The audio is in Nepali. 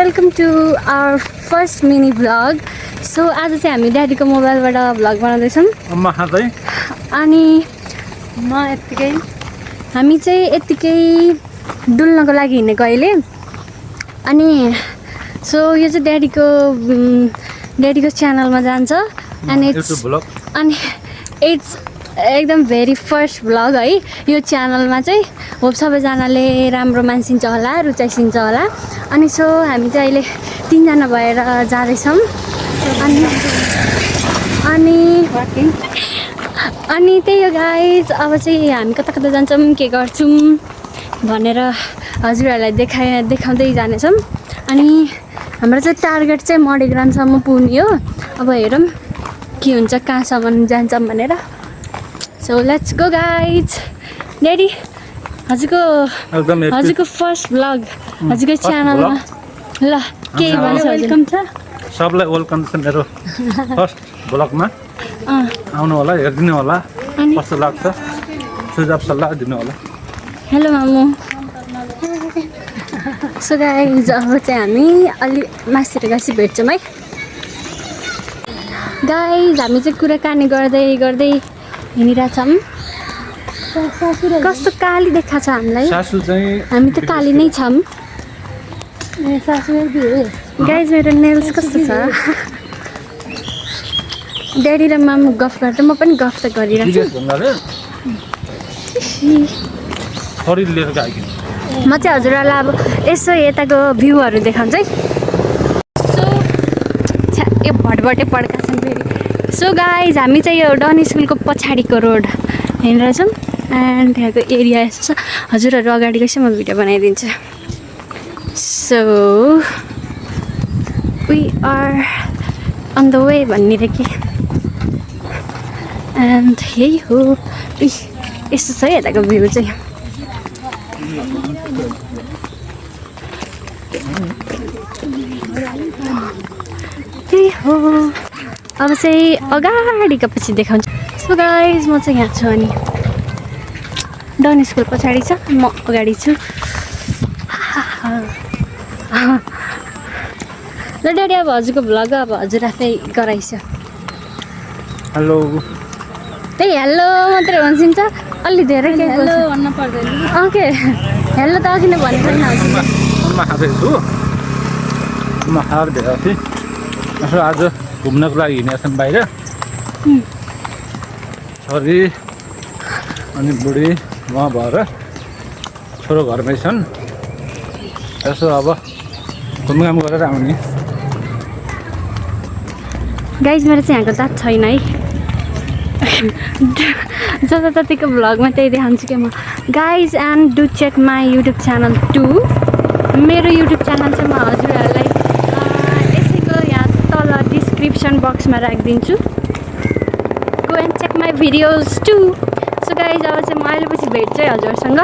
Welcome to our first mini vlog. So आज चाहिँ हामी ड्याडीको मोबाइलबाट भ्लग बनाउँदैछौँ। अनि हामी चाहिँ यत्तिकै डुल्नको लागि हिँडेको अहिले। अनि सो यो चाहिँ ड्याडीको च्यानलमा जान्छ। अनि इट्स एकदम भेरी फर्स्ट भ्लग है यो च्यानलमा चाहिँ। होप सबैजनाले राम्रो मान्छिन्छ होला, रुचाइसिन्छ होला। अनि सो हामी चाहिँ अहिले 3 जना भएर जाँदैछौँ। अनि त्यही हो गाइज। अब चाहिँ हामी कता कता जान्छौँ, के गर्छौँ भनेर हजुरहरूलाई देखाउँदै जानेछौँ। अनि हाम्रो चाहिँ टार्गेट चाहिँ मणिग्रामसम्म पुग्ने हो। अब हेरौँ के हुन्छ, कहाँसम्म जान्छौँ भनेर। So let's go guys. Daddy हजुरको फर्स्ट भ्लग हजुरको च्यानलमा ल के भन्छ? वेलकम छ सबलाई, वेलकम छ मेरो फर्स्ट भ्लगमा। आउनु होला, हेरिदिनु होला कस्तो लाग्छ, सुझाव सल्लाह दिनु होला। हेलो मामु। सो गाइज अब चाहिँ हामी अलि मासतिर गएपछि भेट्छौँ है गाइज। हामी चाहिँ कुराकानी गर्दै हिँडिरहेछौँ। कस्तो काली देखा छ हामीलाई। हामी त काली नै छौँ गाइज। मेरो नेल्स कस्तो छ? ड्याडी र मामु गफ गर्दा म पनि गफ त गरिरहेको छु। म चाहिँ हजुरहरूलाई अब यसो यताको भ्यूहरू देखाउँछु है। सो यो भटभटे पड्का छन् फेरि। सो गाइज हामी चाहिँ यो डन स्कुलको पछाडिको रोड हिँडिरहेछौँ। एन्ड त्यहाँको एरिया यस्तो छ। हजुरहरू अगाडि गएपछि म भिडियो बनाइदिन्छु। So we are on the way भन्ने कि। एन्ड यही हो, यस्तो छ है यताको भ्यू चाहिँ। त्यही हो। अब चाहिँ अगाडिको पछि देखाउँछु। सो गाइज म चाहिँ यहाँ छु अनि डन स्कुल पछाडि छ, म अगाडि छु। ल ड्याडी अब हजुरको भ्लग अब हजुर आफै गराइछ। हेलो त्यही हेलो मात्रै भनिन्छ, अलि धेरै के हेलो भन्न पर्दैन। ओके हेलो त अघि नै भनेको छैन हजुर। यसो आज घुम्नको लागि हिँडेका छन् बाहिर। छोरी अनि बुढी उहाँ भएर छोरो घरमै छन्। यसो अब घुमघाम गरेर आउने। गाइज मेरो चाहिँ यहाँको दाँत छैन है। जताततैको भ्लगमा त्यही देखाउँछु क्या म guys. And do check my YouTube channel too. मेरो युट्युब च्यानल चाहिँ म हजुरहरूलाई यसैको यहाँ तल डिस्क्रिप्सन बक्समा राखिदिन्छु। Go and check my videos too. So guys अब चाहिँ म अहिले पछि भेट्छु है हजुरसँग।